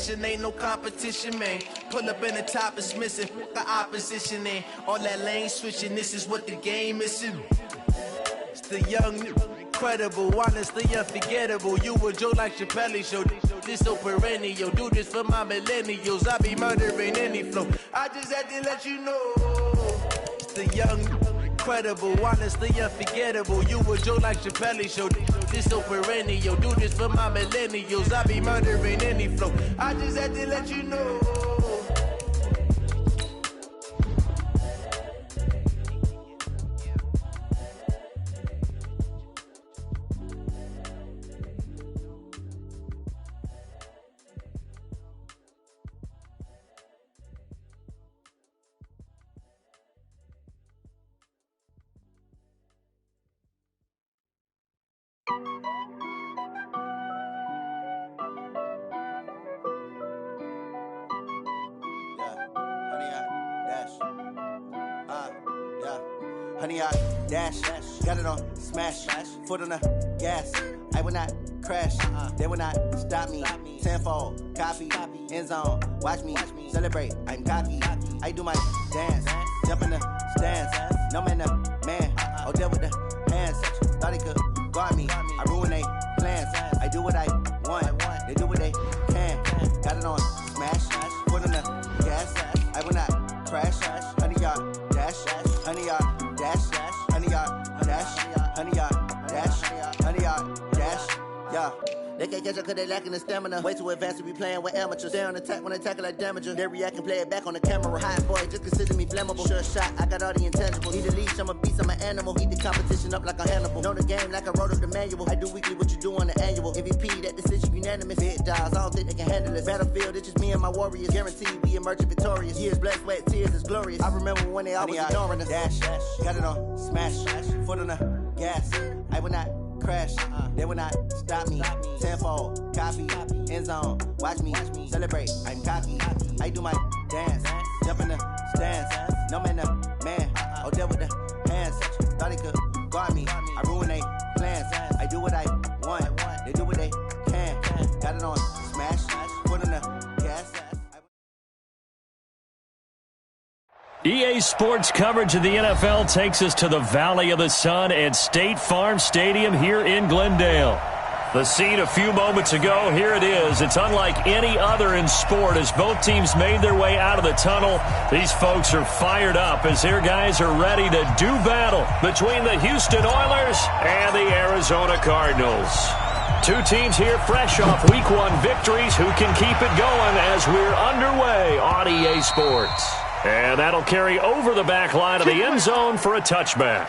position, ain't no competition, man. Pull up in the top, it's missing, the opposition, and all that lane switching, this is what the game is. It's the young, incredible, honestly unforgettable. You a Joe like Chappelle show, this so perennial. Do this for my millennials, I be murdering any flow. I just had to let you know. It's the young, incredible, honestly unforgettable. You a Joe like Chappelle show, this so perennial. Do this for my millennials, I be murdering any flow. I just had to let you know. Honey, I dash, got it on smash, foot on the gas. I will not crash, they will not stop me. Tenfold, copy, end zone, watch me celebrate. I'm cocky, I do my dance, jump in the stands. No man, man, I'll deal with the hands. Thought he could guard me, I ruin they plans. I do what I want, they do what they can. Got it on smash, foot on the gas. I will not crash, honey, y'all dash, honey, y'all dash, honey, y'all dash, honey, y'all dash, honey, y'all dash, yeah. They can't catch up cause they lacking the stamina. Way too advanced to be playing with amateurs. They on attack when they tackle like damager. They react and play it back on the camera. Hot boy, just consider me flammable. Sure shot, I got all the intangibles. Need a leash, I'm a beast, I'm an animal. Eat the competition up like a Hannibal. Know the game like I wrote up the manual. I do weekly what you do on the annual. MVP, that decision unanimous. Big dials, I don't think they can handle it. Battlefield, it's just me and my warriors. Guaranteed we emerge victorious. Years, blood, sweat, tears, is glorious. I remember when they always ignoring us. Dash, got it on smash, foot on the gas. I will not crash, they will not stop me. Tenfold, copy, end zone, watch me celebrate. I'm cocky, I do my dance, jump in the stands. No man, man, I'll deal with the hands. Thought he could guard me, I ruin they plans. I do what I want, they do what they can. Got it on smash, foot on the gas. EA Sports coverage of the NFL takes us to the Valley of the Sun at State Farm Stadium here in Glendale. The scene a few moments ago, here it is. It's unlike any other in sport as both teams made their way out of the tunnel. These folks are fired up as their guys are ready to do battle between the Houston Oilers and the Arizona Cardinals. Two teams here fresh off Week 1 victories who can keep it going as we're underway on EA Sports. And that'll carry over the back line of the end zone for a touchback.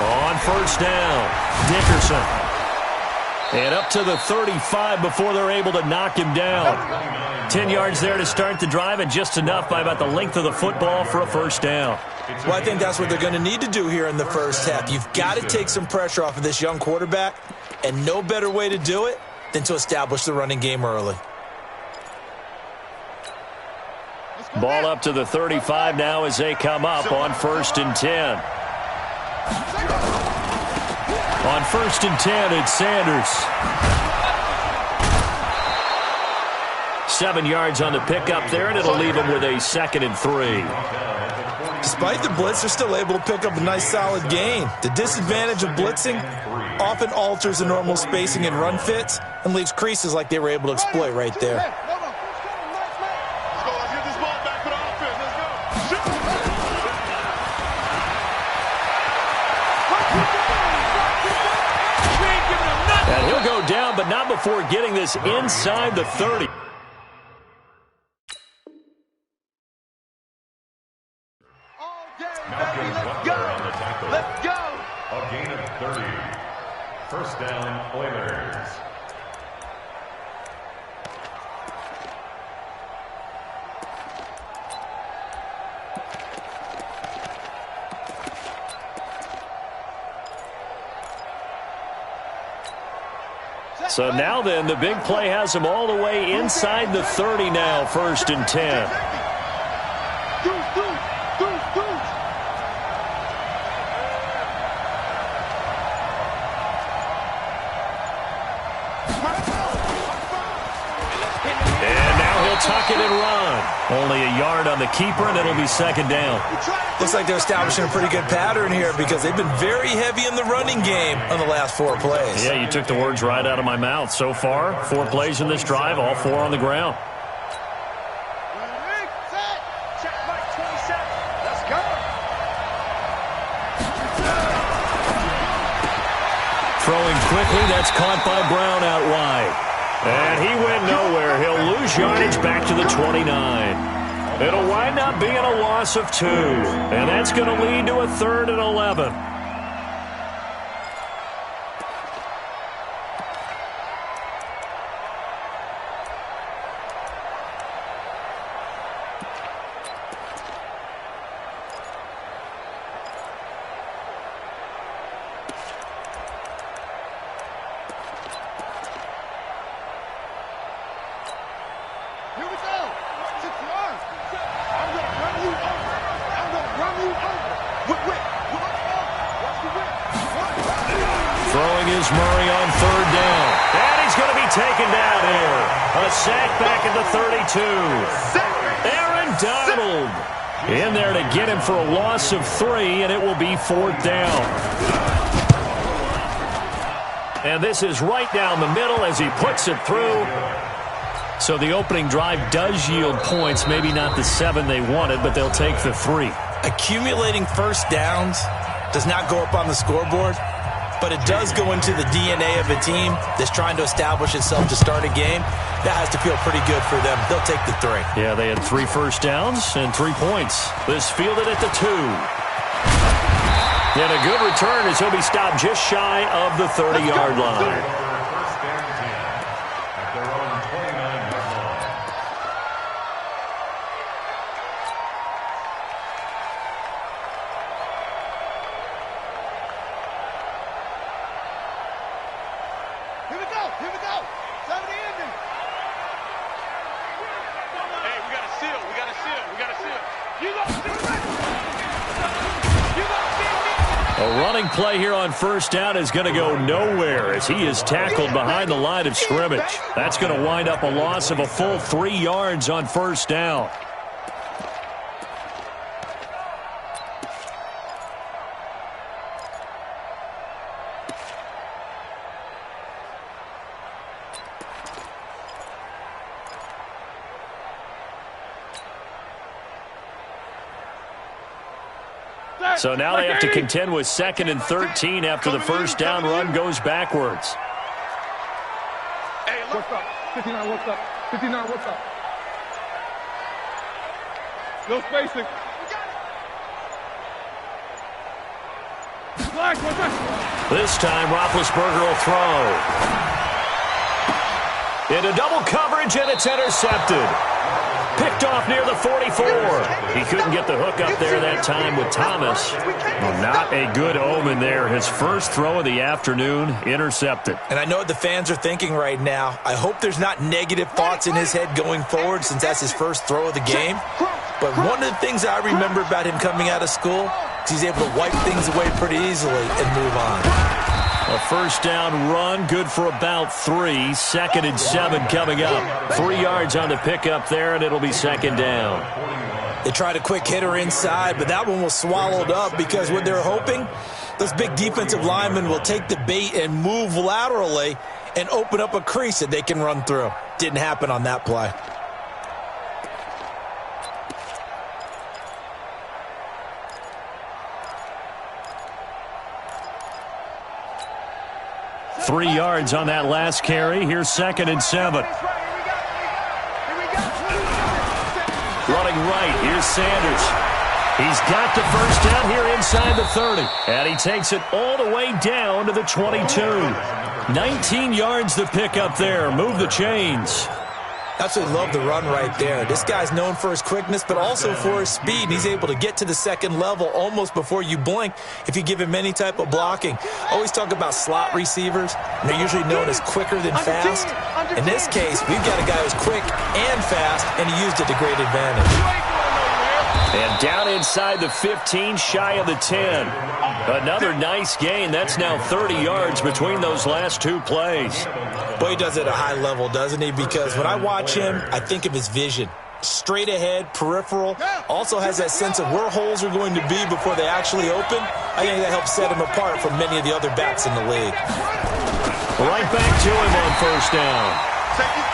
On first down, Dickerson. And up to the 35 before they're able to knock him down. 10 yards there to start the drive and just enough by about the length of the football for a first down. Well, I think that's what they're going to need to do here in the first half. You've got to take some pressure off of this young quarterback, and no better way to do it than to establish the running game early. Ball up to the 35 now as they come up on first and 10. On first and 10, it's Sanders. 7 yards on the pickup there, and it'll leave him with a 2nd and 3. Despite the blitz, they're still able to pick up a nice solid gain. The disadvantage of blitzing often alters the normal spacing and run fits and leaves creases like they were able to exploit right there. And he'll go down, but not before getting this inside the 30. Let's go! A gain of 30. First down, Oilers. So now then, the big play has him all the way inside the 30 now, first and 10. tuck it and run. Only a yard on the keeper, and it'll be second down. Looks like they're establishing a pretty good pattern here because they've been very heavy in the running game on the last 4 plays. Yeah, you took the words right out of my mouth. So far, 4 plays in this drive, all 4 on the ground. Throwing quickly, that's caught by Brown out wide. And he went nowhere. He'll lose yardage back to the 29. It'll wind up being a loss of 2. And that's going to lead to a 3rd and 11. Throwing is Murray on 3rd down. And he's going to be taken down here. A sack back at the 32. Aaron Donald in there to get him for a loss of 3, and it will be 4th down. And this is right down the middle as he puts it through. So the opening drive does yield points, maybe not the 7 they wanted, but they'll take the 3. Accumulating first downs does not go up on the scoreboard, but it does go into the DNA of a team that's trying to establish itself to start a game. That has to feel pretty good for them. They'll take the 3. Yeah, they had 3 first downs and 3 points. This fielded at the 2. And a good return as he'll be stopped just shy of the 30-yard line. A running play here on first down is going to go nowhere as he is tackled behind the line of scrimmage. That's going to wind up a loss of a full 3 yards on first down. So now they have to contend with 2nd and 13 after the first down run goes backwards. Hey, what's up? 59, what's up? 59, what's up? No spacing. This time, Roethlisberger will throw. Into double coverage, and it's intercepted. Picked off near the 44. He couldn't get the hook up there that time with Thomas. Well, not a good omen there. His first throw of the afternoon intercepted. And I know what the fans are thinking right now. I hope there's not negative thoughts in his head going forward since that's his first throw of the game. But one of the things I remember about him coming out of school is he's able to wipe things away pretty easily and move on. A first down run, good for about 3. 2nd and 7 coming up. 3 yards on the pickup there, and it'll be 2nd down. They tried a quick hitter inside, but that one was swallowed up because what they're hoping, those big defensive linemen will take the bait and move laterally and open up a crease that they can run through. Didn't happen on that play. Three yards on that last carry. Here's 2nd and 7. Running right. Here's Sanders. He's got the first down here inside the 30. And he takes it all the way down to the 22. 19 yards to pick up there. Move the chains. Absolutely love the run right there. This guy's known for his quickness, but also for his speed. He's able to get to the second level almost before you blink if you give him any type of blocking. Always talk about slot receivers, and they're usually known as quicker than fast. In this case, we've got a guy who's quick and fast, and he used it to great advantage. And down inside the 15, shy of the 10. Another nice gain. That's now 30 yards between those last 2 plays. Boy, he does it at a high level, doesn't he? Because when I watch him, I think of his vision. Straight ahead, peripheral, also has that sense of where holes are going to be before they actually open. I think that helps set him apart from many of the other backs in the league. Right back to him on first down.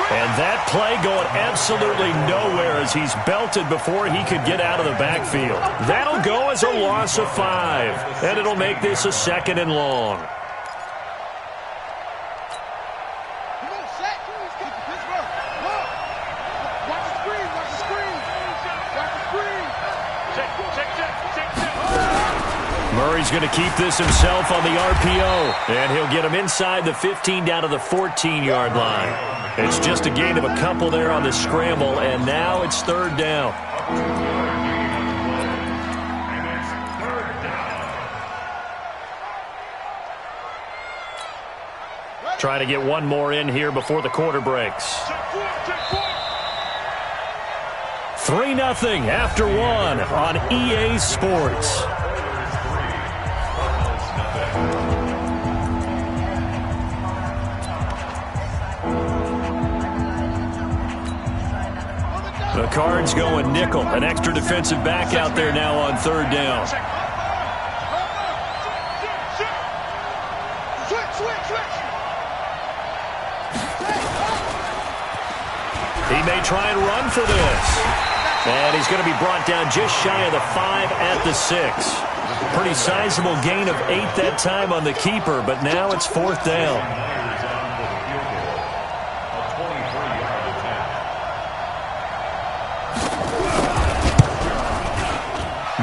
And that play going absolutely nowhere as he's belted before he could get out of the backfield. That'll go as a loss of 5, and it'll make this a 2nd and long. Murray's going to keep this himself on the RPO, and he'll get him inside the 15 down to the 14-yard line. It's just a gain of a couple there on the scramble, and now it's 3rd down. Trying to get one more in here before the quarter breaks. 3-0 after 1 on EA Sports. The Cards going nickel. An extra defensive back out there now on 3rd down. He may try and run for this. And he's going to be brought down just shy of the 5 at the 6. Pretty sizable gain of 8 that time on the keeper, but now it's 4th down.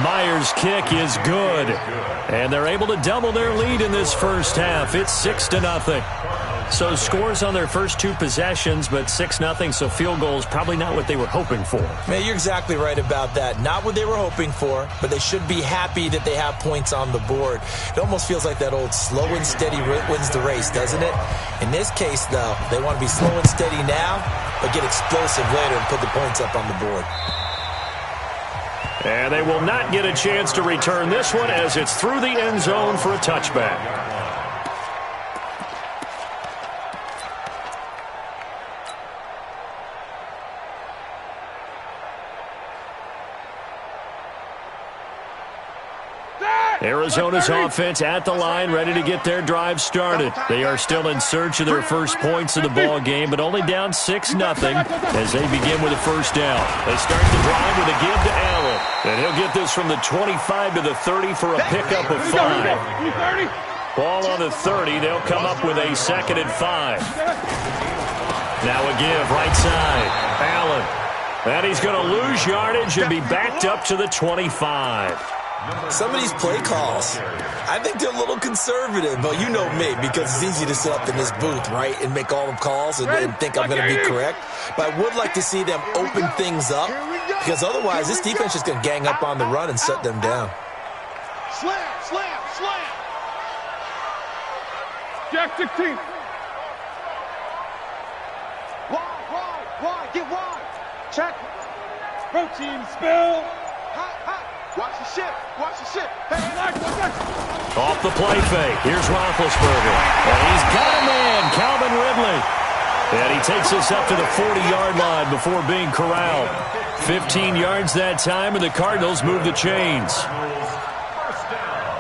Myers' kick is good. And they're able to double their lead in this first half. It's 6-0. So scores on their first 2 possessions, but 6-0, so field goals probably not what they were hoping for. Man, you're exactly right about that. Not what they were hoping for, but they should be happy that they have points on the board. It almost feels like that old slow and steady wins the race, doesn't it? In this case, though, they want to be slow and steady now, but get explosive later and put the points up on the board. And they will not get a chance to return this one as it's through the end zone for a touchback. Arizona's offense at the line, ready to get their drive started. They are still in search of their first points of the ball game, but only down 6-0 as they begin with a first down. They start the drive with a give to Allen, and he'll get this from the 25 to the 30 for a pickup of 5. Ball on the 30. They'll come up with a 2nd and 5. Now a give right side. Allen. And he's going to lose yardage and be backed up to the 25. Some of these play calls, I think they're a little conservative, but you know me, because it's easy to sit up in this booth, right, and make all the calls and think I'm going to be correct. But I would like to see them open things up, because otherwise this defense is going to gang up on the run and shut them down. Slam, slam, slam. Jack 16. Wide, get wide. Check. Protein spill. Watch the shit. Hey, off the play fake. Here's Roethlisberger. And he's got a man, Calvin Ridley. And he takes us up to the 40-yard line before being corralled. 15 yards that time, and the Cardinals move the chains. First down.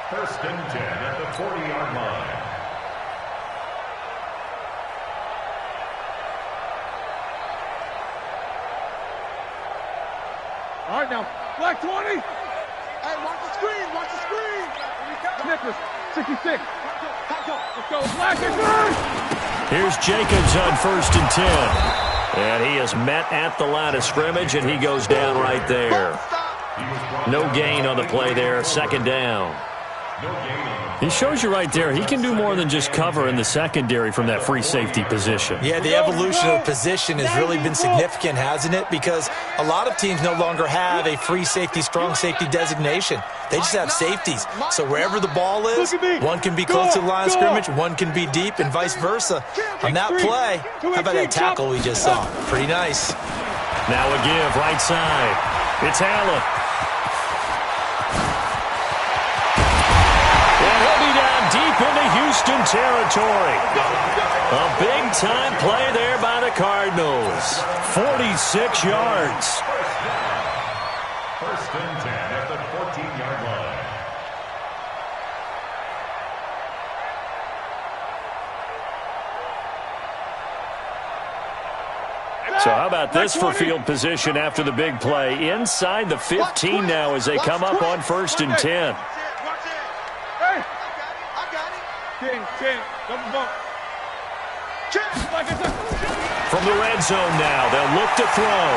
1st and 10 at the 40-yard line. all right, now, black 20. Hey, watch the screen. Nicholas, 66. Let's go, black and green. Here's Jacobs on 1st and 10. And he is met at the line of scrimmage, and he goes down right there. No gain on the play there, 2nd down. He shows you right there, he can do more than just cover in the secondary from that free safety position. Yeah, the evolution of position has really been significant, hasn't it? Because a lot of teams no longer have a free safety, strong safety designation. They just have safeties. So wherever the ball is, one can be close to the line of scrimmage, one can be deep, and vice versa. On that play, how about that tackle we just saw? Pretty nice. Now a give, right side. It's Allen. And he'll be down deep deep into Houston territory. A big-time play there by the Cardinals. 46 yards. First and 10 at the 14-yard line. So how about this for field position after the big play? Inside the 15 now as they come up on 1st and 10. Hey, I got it. 10, double bump. From the red zone now, they'll look to throw.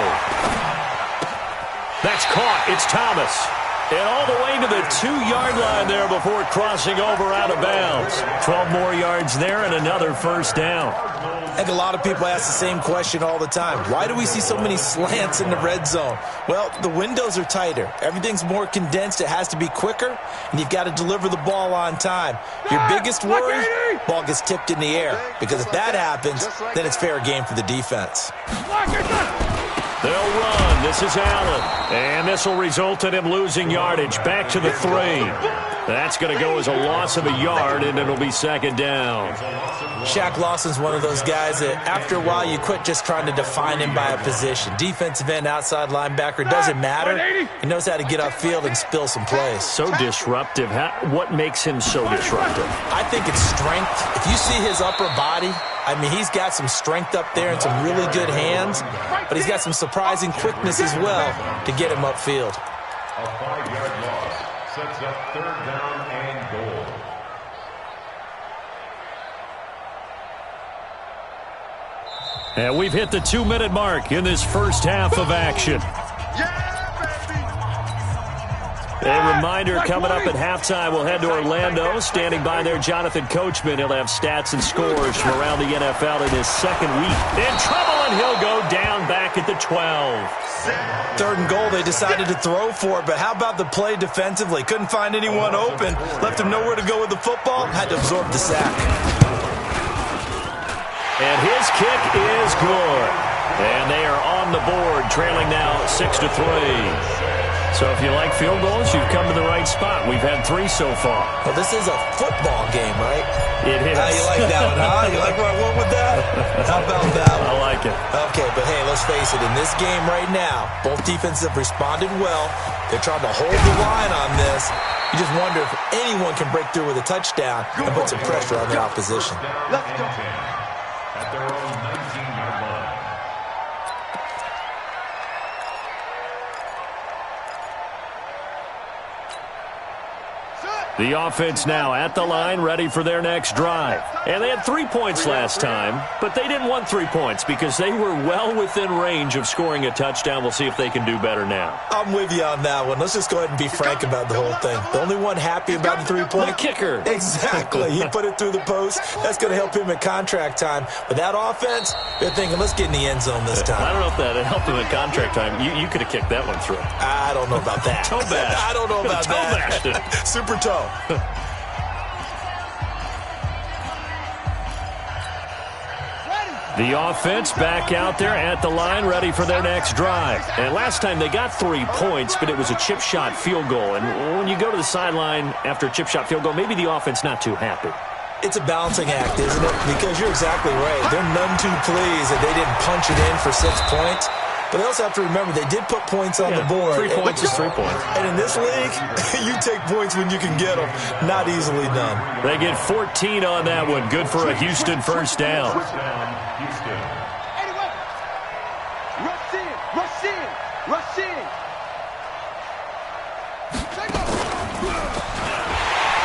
That's caught. It's Thomas. And all the way to the 2-yard line there before crossing over out of bounds. 12 more yards there and another first down. I think a lot of people ask the same question all the time. Why do we see so many slants in the red zone? Well, the windows are tighter. Everything's more condensed. It has to be quicker, and you've got to deliver the ball on time. Your biggest worry, ball gets tipped in the air. Because if that happens, then it's fair game for the defense. They'll run. This is Allen. And this will result in him losing yardage. Back to the 3. That's going to go as a loss of a yard, and it'll be second down. Shaq Lawson's one of those guys that after a while you quit just trying to define him by a position. Defensive end, outside linebacker, doesn't matter. He knows how to get upfield and spill some plays. So disruptive. What makes him so disruptive? I think it's strength. If you see his upper body, I mean, he's got some strength up there and some really good hands, but he's got some surprising quickness as well to get him upfield. A 5-yard loss sets up 3rd down and goal. And we've hit the 2-minute mark in this first half of action. A reminder coming up at halftime, we'll head to Orlando. Standing by there, Jonathan Coachman. He'll have stats and scores from around the NFL in his second week. In trouble, and he'll go down back at the 12. 3rd and goal, they decided to throw for it, but how about the play defensively? Couldn't find anyone open. Left him nowhere to go with the football. Had to absorb the sack. And his kick is good. And they are on the board, trailing now 6-3. So if you like field goals, you've come to the right spot. We've had 3 so far. Well, this is a football game, right? It is. You like that one, huh? You like where I went with that? How about that one? I like it. Okay, but hey, let's face it. In this game right now, both defenses have responded well. They're trying to hold the line on this. You just wonder if anyone can break through with a touchdown and put some pressure on the opposition. Let's go. At their own 19-yard line. The offense now at the line, ready for their next drive. And they had 3 points last time, but they didn't want 3 points because they were well within range of scoring a touchdown. We'll see if they can do better now. I'm with you on that one. Let's just go ahead and be frank about the whole thing. The only one happy about the 3-point? The kicker. Exactly. He put it through the post. That's going to help him in contract time. But that offense, they're thinking, let's get in the end zone this time. I don't know if that helped him in contract time. You could have kicked that one through. I don't know about that. Toe bash. I don't know about toe that. Bashed it. Super toe. The offense back out there at the line, ready for their next drive. And last time they got 3 points, but it was a chip shot field goal. And when you go to the sideline after a chip shot field goal, maybe the offense not too happy. It's a balancing act, isn't it? Because you're exactly right. They're none too pleased that they didn't punch it in for 6 points. But they also have to remember they did put points on the board. 3 points is 3 points. And in this league, you take points when you can get them. Not easily done. They get 14 on that one. Good for a Houston first down. Houston. Anyway, rush in, rush in, rush in.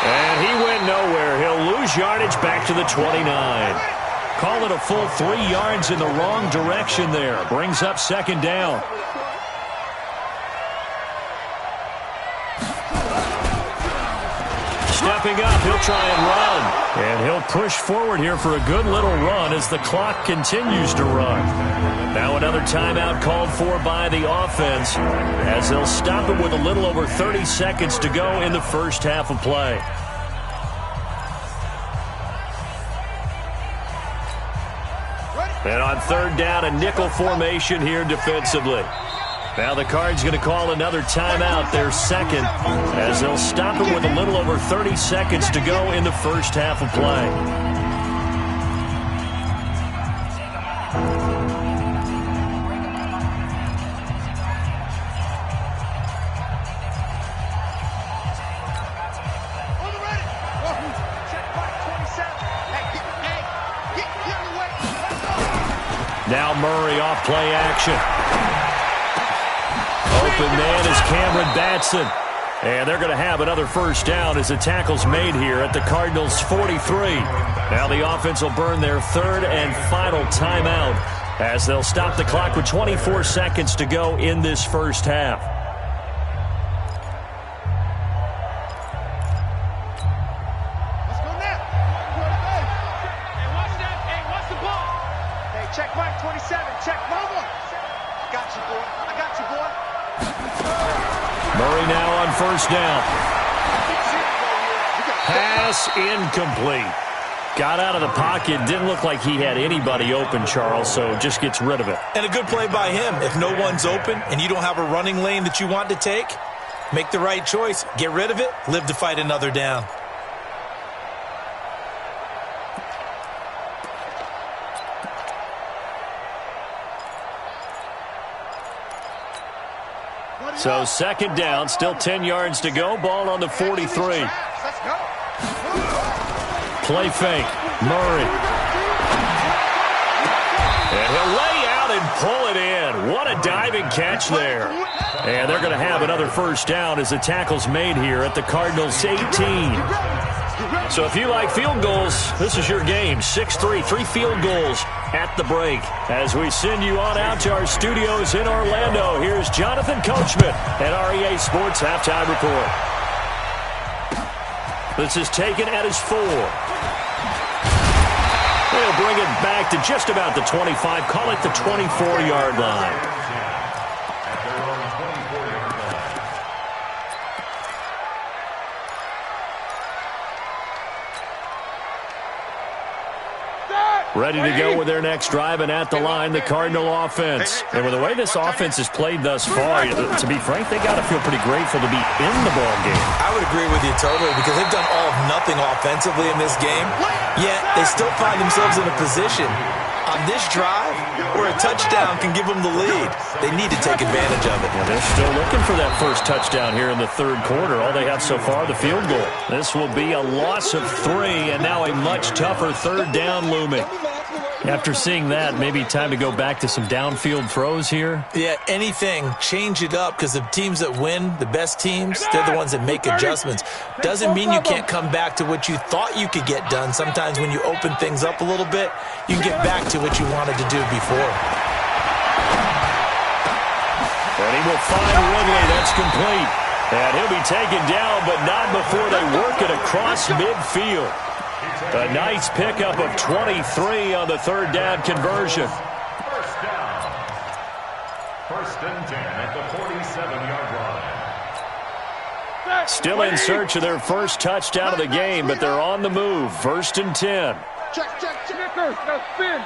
And he went nowhere. He'll lose yardage back to the 29. Call it a full 3 yards in the wrong direction there. Brings up second down. Stepping up, he'll try and run. And he'll push forward here for a good little run as the clock continues to run. Now another timeout called for by the offense as they'll stop it with a little over 30 seconds to go in the first half of play. And on third down, a nickel formation here defensively. Now the Cards going to call another timeout, their second, as they'll stop it with a little over 30 seconds to go in the first half of play. Now Murray off play action. Open man is Cameron Batson. And they're going to have another first down as the tackle's made here at the Cardinals' 43. Now the offense will burn their third and final timeout as they'll stop the clock with 24 seconds to go in this first half. Let's go now. Hey, watch that. Hey, watch the ball. Hey, check Mike 27. Check Mama. Got you, boy. I got you, boy. Murray now on first down. Pass incomplete. Got out of the pocket. Didn't look like he had anybody open, Charles, so just gets rid of it. And a good play by him. If no one's open and you don't have a running lane that you want to take, make the right choice. Get rid of it. Live to fight another down. So second down, still 10 yards to go. Ball on the 43. Play fake. Murray. And he'll lay out and pull it in. What a diving catch there. And they're going to have another first down as the tackle's made here at the Cardinals' 18. So if you like field goals, this is your game. 6-3, 3 field goals at the break. As we send you on out to our studios in Orlando, here's Jonathan Coachman at REA Sports Halftime Report. This is taken at his 4. They'll bring it back to just about the 25, call it the 24-yard line. Ready to go with their next drive, and at the line, the Cardinal offense. And with the way this offense has played thus far, to be frank, they got to feel pretty grateful to be in the ball game. I would agree with you totally because they've done all of nothing offensively in this game, yet they still find themselves in a position on this drive where a touchdown can give them the lead. They need to take advantage of it. Yeah, they're still looking for that first touchdown here in the third quarter. All they have so far, the field goal. This will be a loss of 3, and now a much tougher third down looming. After seeing that, maybe time to go back to some downfield throws here. Yeah, anything. Change it up because the teams that win, the best teams, they're the ones that make adjustments. Doesn't mean you can't come back to what you thought you could get done. Sometimes when you open things up a little bit, you can get back to what you wanted to do before. And he will find Ridley. That's complete. And he'll be taken down, but not before they work it across midfield. A nice pickup of 23 on the third down conversion. First down. First and 10 at the 47-yard line. Still in search of their first touchdown of the game, but they're on the move. First and 10. Check. Snickers, no spin.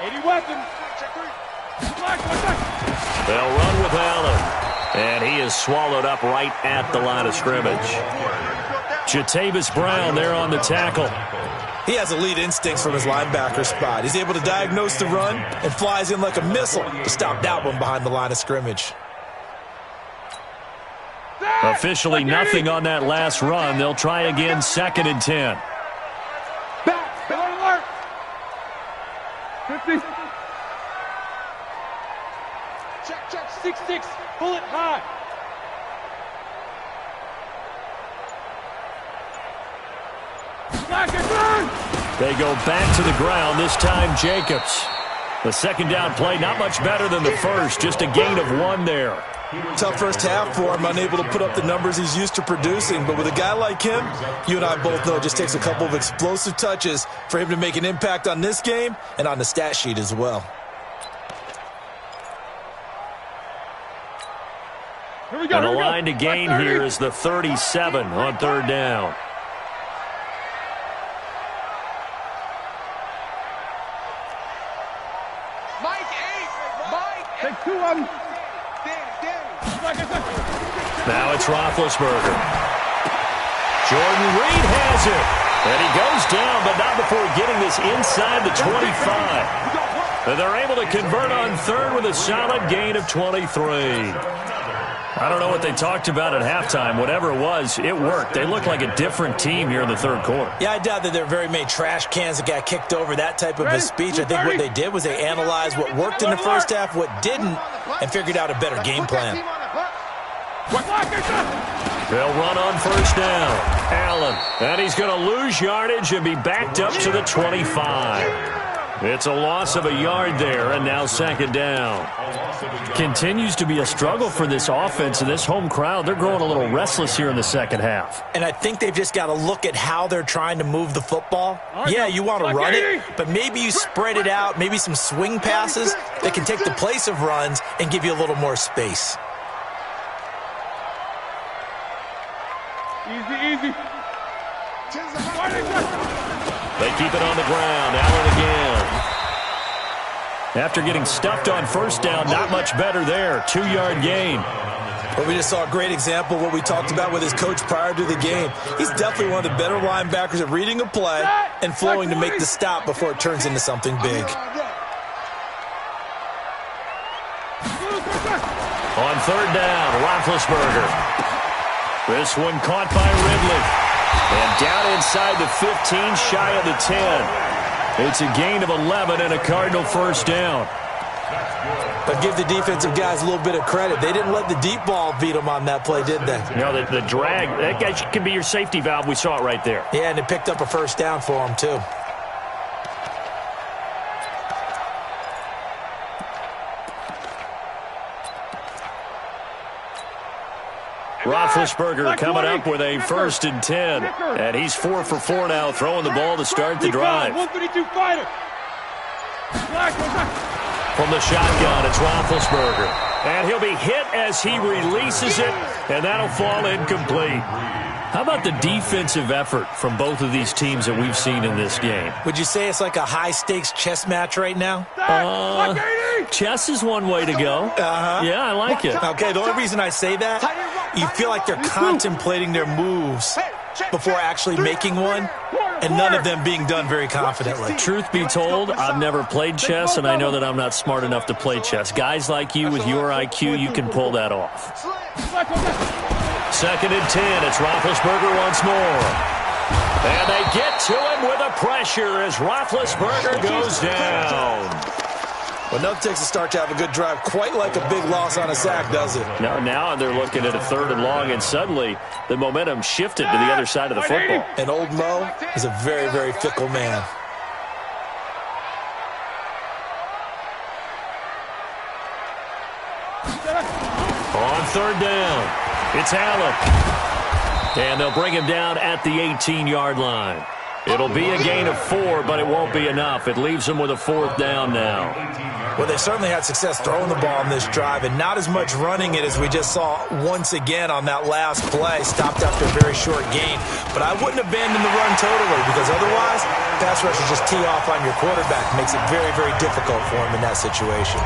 80 weapons. Check 3. They'll run with Allen. And he is swallowed up right at the line of scrimmage. Jatavis Brown there on the tackle. He has elite instincts from his linebacker spot. He's able to diagnose the run and flies in like a missile to stop that one behind the line of scrimmage. Officially nothing on that last run. They'll try again, second and 10. Back alert. 50. Check. 6-6. Pull it high. They go back to the ground, this time Jacobs. The second down play, not much better than the first, just a gain of 1 there. Tough first half for him, unable to put up the numbers he's used to producing. But with a guy like him, you and I both know it just takes a couple of explosive touches for him to make an impact on this game and on the stat sheet as well. And the line to gain here is the 37 on third down. Take 2 of them. Now it's Roethlisberger. Jordan Reed has it. And he goes down, but not before getting this inside the 25. And they're able to convert on third with a solid gain of 23. I don't know what they talked about at halftime. Whatever it was, it worked. They look like a different team here in the third quarter. Yeah, I doubt that there are very many trash cans that got kicked over, that type of a speech. I think what they did was they analyzed what worked in the first half, what didn't, and figured out a better game plan. They'll run on first down. Allen. And he's going to lose yardage and be backed up to the 25. It's a loss of a yard there, and now second down. Continues to be a struggle for this offense and this home crowd. They're growing a little restless here in the second half. And I think they've just got to look at how they're trying to move the football. Yeah, you want to run it, but maybe you spread it out, maybe some swing passes that can take the place of runs and give you a little more space. Easy. They keep it on the ground. Allen again. After getting stuffed on first down, not much better there. 2-yard gain. Well, we just saw a great example of what we talked about with his coach prior to the game. He's definitely one of the better linebackers at reading a play and flowing to make the stop before it turns into something big. On third down, Roethlisberger. This one caught by Ridley. And down inside the 15, shy of the 10. It's a gain of 11 and a Cardinal first down. But give the defensive guys a little bit of credit. They didn't let the deep ball beat them on that play, did they? No, the drag, that guy can be your safety valve. We saw it right there. Yeah, and it picked up a first down for them, too. Roethlisberger coming up with a 1st and 10. And he's 4 for 4 now, throwing the ball to start the drive. 132 fighter. From the shotgun, it's Roethlisberger. And he'll be hit as he releases it, and that'll fall incomplete. How about the defensive effort from both of these teams that we've seen in this game? Would you say it's like a high-stakes chess match right now? Chess is one way to go. Yeah, I like it. Okay, the only reason I say that, you feel like they're contemplating their moves before actually making one, and none of them being done very confidently. Truth be told, I've never played chess, and I know that I'm not smart enough to play chess. Guys like you with your IQ, you can pull that off. 2nd and 10. It's Roethlisberger once more. And they get to him with a pressure as Roethlisberger goes down. Well, nothing takes a start to have a good drive quite like a big loss on a sack, does it? No, now they're looking at a 3rd and long, and suddenly the momentum shifted to the other side of the football. And old Mo is a very, very fickle man. On 3rd down. It's Allen. And they'll bring him down at the 18-yard line. It'll be a gain of 4, but it won't be enough. It leaves them with a 4th down now. Well, they certainly had success throwing the ball on this drive, and not as much running it as we just saw once again on that last play. Stopped after a very short gain. But I wouldn't abandon the run totally, because otherwise, pass rushers just tee off on your quarterback. It makes it very, very difficult for him in that situation.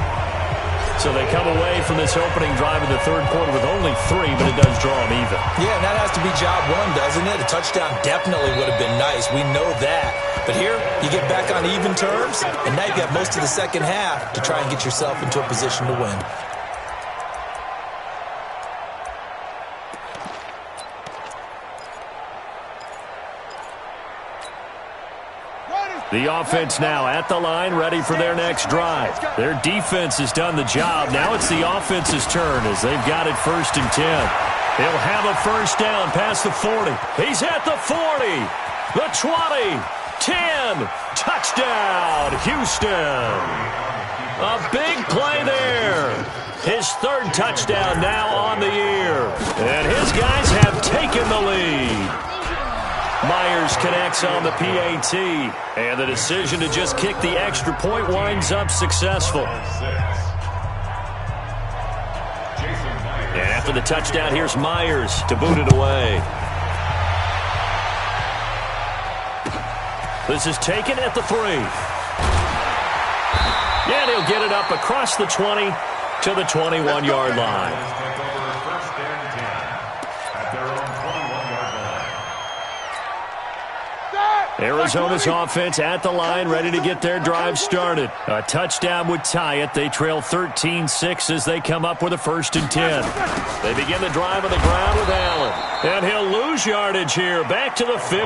So they come away from this opening drive in the 3rd quarter with only 3, but it does draw them even. Yeah, and that has to be job 1, doesn't it? A touchdown definitely would have been nice. We know that. But here, you get back on even terms, and now you've got most of the second half to try and get yourself into a position to win. The offense now at the line, ready for their next drive. Their defense has done the job. Now it's the offense's turn as they've got it 1st and 10. He'll have a first down past the 40. He's at the 40, the 20, 10. Touchdown, Houston. A big play there. His 3rd touchdown now on the year. And his guys have taken the lead. Myers connects on the PAT, and the decision to just kick the extra point winds up successful. And after the touchdown, here's Myers to boot it away. This is taken at the 3. And he'll get it up across the 20 to the 21-yard line. Arizona's offense at the line, ready to get their drive started. A touchdown would tie it. They trail 13-6 as they come up with a 1st and 10. They begin the drive on the ground with Allen. And he'll lose yardage here. Back to the 15.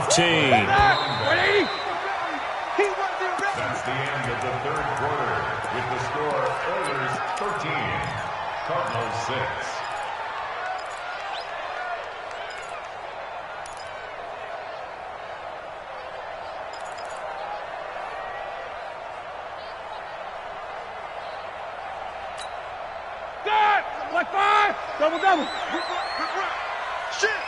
That's the end of the 3rd quarter with the score Oilers 13, Cardinals 6. Like 5, double. Shit.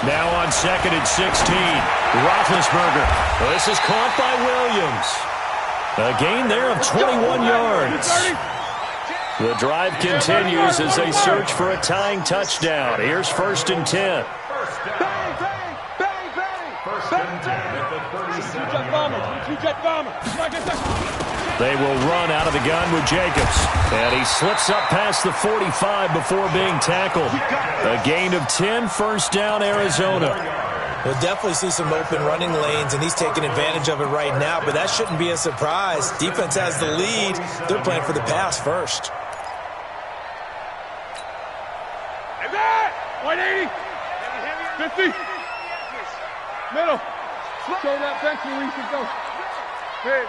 Now on 2nd and 16, Roethlisberger. This is caught by Williams. A gain there of 21 yards. The drive continues as they search for a tying touchdown. Here's 1st and 10. First and 10 at the 37-yard line. They will run out of the gun with Jacobs. And he slips up past the 45 before being tackled. A gain of 10, 1st down, Arizona. We'll definitely see some open running lanes, and he's taking advantage of it right now, but that shouldn't be a surprise. Defense has the lead. They're playing for the pass first. 180. 50. Middle. Show that bench where we should go. Big.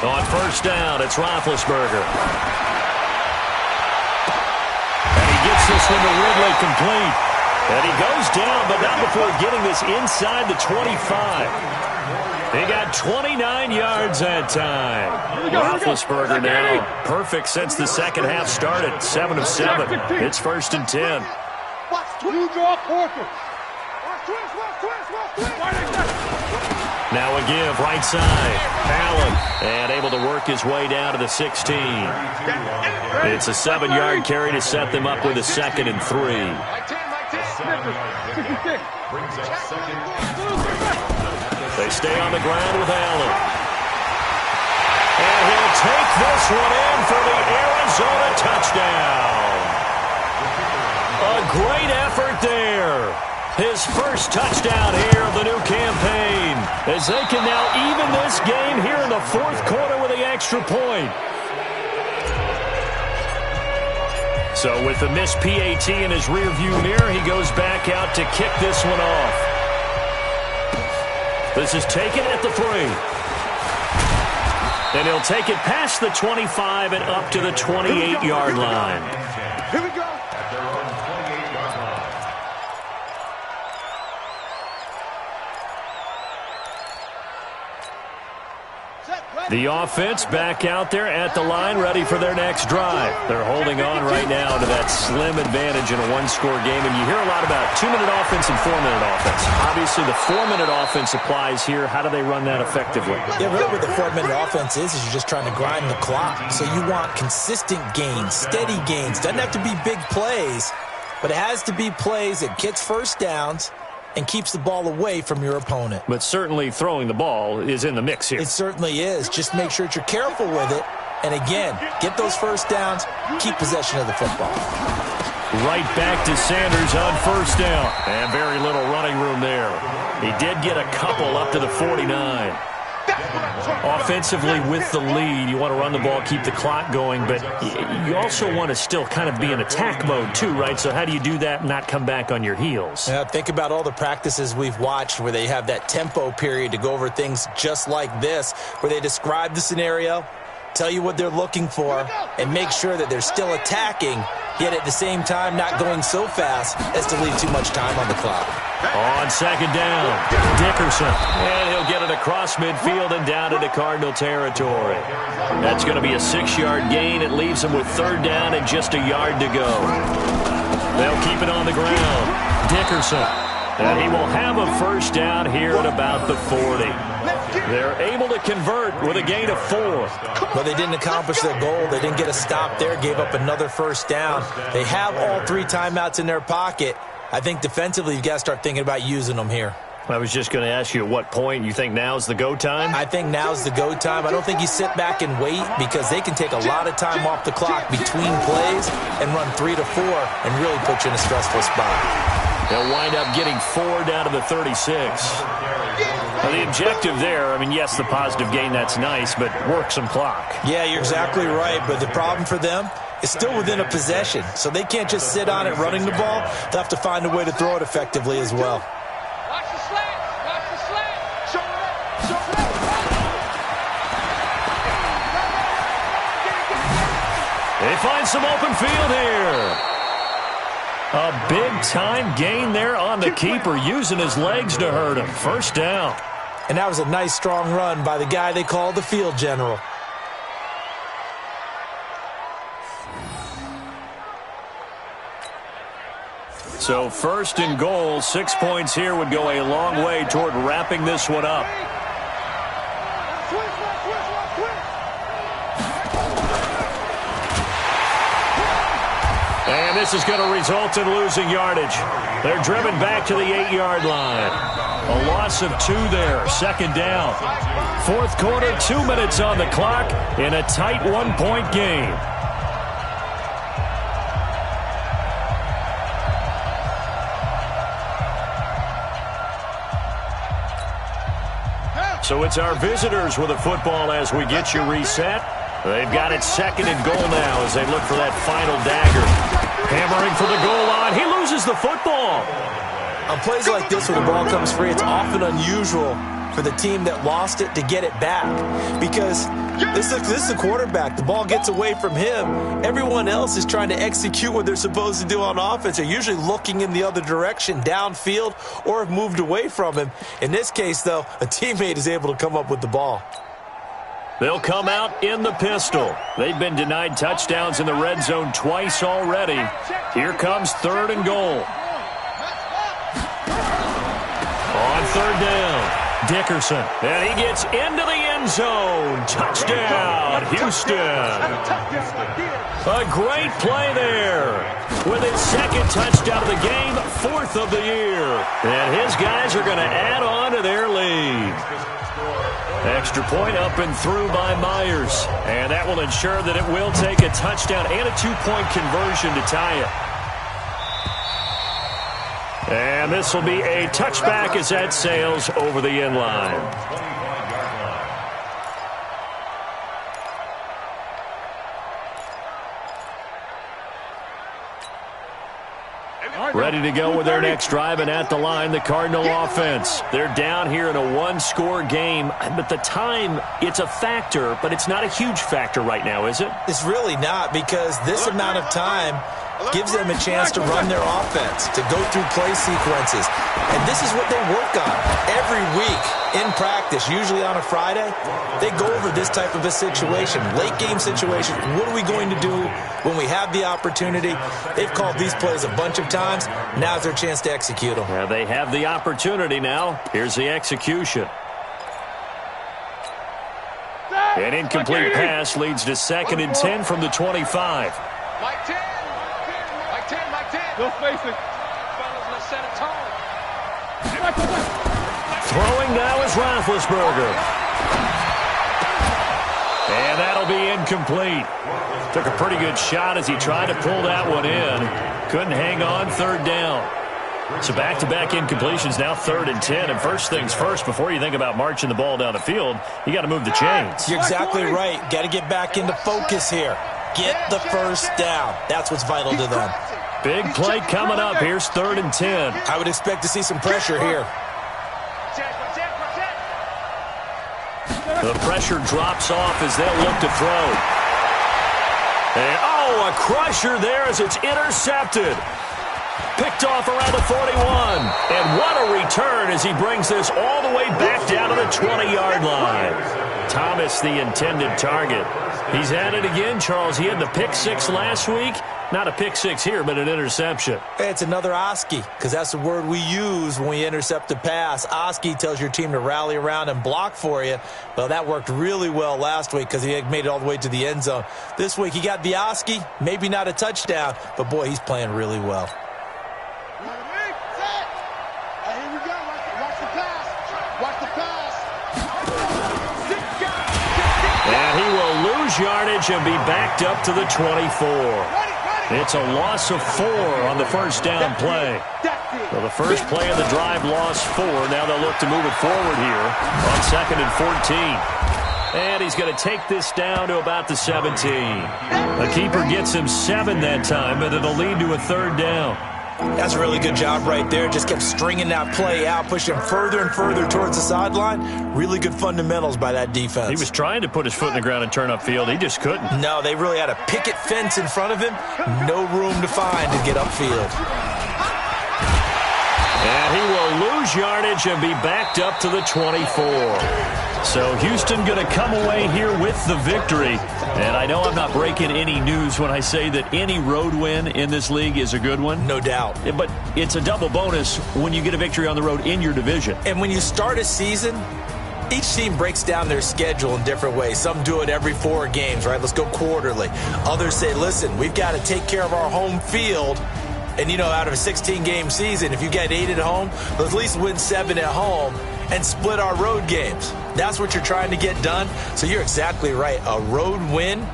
On 1st down, it's Roethlisberger. And he gets this one to Ridley complete. And he goes down, but not before getting this inside the 25. He got 29 yards that time. Roethlisberger now perfect since the 2nd half started. 7 of 7. It's 1st and 10. Now a give, right side. Allen, and able to work his way down to the 16. It's a 7-yard carry to set them up with a 2nd and 3. They stay on the ground with Allen. And he'll take this one in for the Arizona touchdown. A great effort there. His first touchdown here of the new campaign, as they can now even this game here in the 4th quarter with the extra point. So with the missed PAT in his rearview mirror, he goes back out to kick this one off. This is taken at the 3. And he'll take it past the 25 and up to the 28-yard line. Here we go. At their own 28-yard line. The offense back out there at the line, ready for their next drive. They're holding on right now to that slim advantage in a 1-score game. And you hear a lot about 2-minute offense and 4-minute offense. Obviously, the 4-minute offense applies here. How do they run that effectively? Yeah, really what the 4-minute offense is you're just trying to grind the clock. So you want consistent gains, steady gains. Doesn't have to be big plays, but it has to be plays that gets first downs and keeps the ball away from your opponent. But certainly throwing the ball is in the mix here. It certainly is. Just make sure that you're careful with it. And again, get those first downs, keep possession of the football. Right back to Sanders on 1st down. And very little running room there. He did get a couple up to the 49. Offensively with the lead, you want to run the ball, keep the clock going, but you also want to still kind of be in attack mode too, right? So how do you do that and not come back on your heels? Yeah, think about all the practices we've watched where they have that tempo period to go over things just like this, where they describe the scenario, tell you what they're looking for, and make sure that they're still attacking, yet at the same time not going so fast as to leave too much time on the clock. On 2nd down, Dickerson. And he'll get it across midfield and down into Cardinal territory. That's going to be a 6-yard gain. It leaves them with 3rd down and just a yard to go. They'll keep it on the ground. Dickerson. And he will have a 1st down here at about the 40. They're able to convert with a gain of 4. Well, they didn't accomplish their goal. They didn't get a stop there, gave up another 1st down. They have all 3 timeouts in their pocket. I think defensively you've got to start thinking about using them here. I was just going to ask you at what point you think now's the go time? I think now's the go time. I don't think you sit back and wait because they can take a lot of time off the clock between plays and run 3 to 4 and really put you in a stressful spot. They'll wind up getting 4 down to the 36. Well, the objective there, I mean, yes, the positive gain, that's nice, but work some clock. Yeah, you're exactly right, but the problem for them is still within a possession, so they can't just sit on it running the ball. They'll have to find a way to throw it effectively as well. Watch the slant. Watch the slant. Show it. Show it. They find some open field here. A big-time gain there on the keeper, using his legs to hurt him. First down. And that was a nice, strong run by the guy they call the field general. So first and goal, 6 points here would go a long way toward wrapping this one up. And this is going to result in losing yardage. They're driven back to the 8-yard line. A loss of 2 there, second down. Fourth quarter, 2 minutes on the clock in a tight 1-point game. So it's our visitors with the football as we get you reset. They've got it second and goal now as they look for that final dagger. Hammering for the goal line. He loses the football. On plays like this where the ball comes free, it's often unusual for the team that lost it to get it back. Because this is the quarterback. The ball gets away from him. Everyone else is trying to execute what they're supposed to do on offense. They're usually looking in the other direction, downfield, or have moved away from him. In this case, though, a teammate is able to come up with the ball. They'll come out in the pistol. They've been denied touchdowns in the red zone twice already. Here comes third and goal. On third down, Dickerson. And he gets into the end zone. Touchdown, Houston. A great play there. With his second touchdown of the game, 4th of the year. And his guys are going to add on to their lead. Extra point up and through by Myers. And that will ensure that it will take a touchdown and a 2-point conversion to tie it. And this will be a touchback as that sails over the end line. Ready to go with their next drive, and at the line, the Cardinal offense. They're down here in a 1-score game, but the time, it's a factor, but it's not a huge factor right now, is it? It's really not, because this amount of time gives them a chance to run their offense, to go through play sequences. And this is what they work on every week in practice, usually on a Friday. They go over this type of a situation, late game situation. What are we going to do when we have the opportunity? They've called these plays a bunch of times. Now's their chance to execute them. Yeah, they have the opportunity now. Here's the execution. An incomplete pass leads to 2nd and 10 from the 25. Mike 10. Mike 10. Mike 10. No spacing. Fellas, let's set a tone. Throwing now is Roethlisberger. And that'll be incomplete. Took a pretty good shot as he tried to pull that one in. Couldn't hang on, third down. So back-to-back incompletions, now 3rd and 10. And first things first, before you think about marching the ball down the field, you got to move the chains. You're exactly right. Got to get back into focus here. Get the first down. That's what's vital to them. Big play coming up. Here's 3rd and 10. I would expect to see some pressure here. The pressure drops off as they'll look to throw. And, a crusher there as it's intercepted. Picked off around the 41. And what a return as he brings this all the way back down to the 20-yard line. Thomas, the intended target. He's at it again, Charles. He had the pick 6 last week. Not a pick 6 here, but an interception. It's another Oski, because that's the word we use when we intercept a pass. Oski tells your team to rally around and block for you. Well, that worked really well last week because he made it all the way to the end zone. This week, he got the Oski, maybe not a touchdown, but, boy, he's playing really well. Here we go. Watch the play. lose yardage and be backed up to the 24. It's a loss of 4 on the first down play. So the first play of the drive lost 4. Now they'll look to move it forward here on 2nd and 14. And he's going to take this down to about the 17. The keeper gets him 7 that time, but it'll lead to a 3rd down. That's a really good job right there. Just kept stringing that play out, pushing him further and further towards the sideline. Really good fundamentals by that defense. He was trying to put his foot in the ground and turn upfield. He just couldn't. No, they really had a picket fence in front of him. No room to find to get upfield. And he will lose yardage and be backed up to the 24. So Houston going to come away here with the victory. And I know I'm not breaking any news when I say that any road win in this league is a good one. No doubt. But it's a double bonus when you get a victory on the road in your division. And when you start a season, each team breaks down their schedule in different ways. Some do it every 4 games, right? Let's go quarterly. Others say, listen, we've got to take care of our home field. And, you know, out of a 16-game season, if you get 8 at home, let's at least win 7 at home and split our road games. That's what you're trying to get done. So you're exactly right. A road win,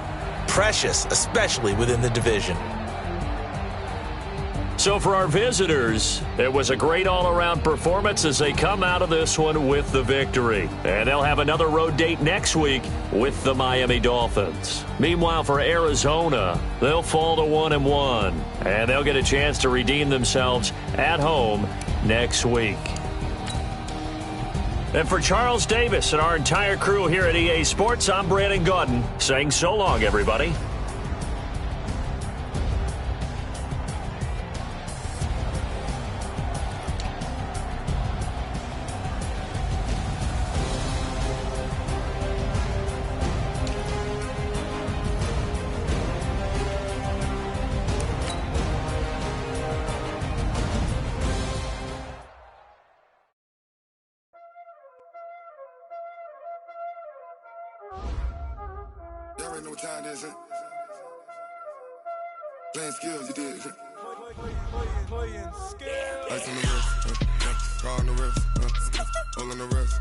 precious, especially within the division. So for our visitors, it was a great all-around performance as they come out of this one with the victory. And they'll have another road date next week with the Miami Dolphins. Meanwhile, for Arizona, they'll fall to 1-1. And they'll get a chance to redeem themselves at home next week. And for Charles Davis and our entire crew here at EA Sports, I'm Brandon Gaudin saying so long, everybody. Y'all already know what time it is, huh? Playing skills, you did, huh? Playing skills. Ice on the wrist, car on the wrist, all on the wrist,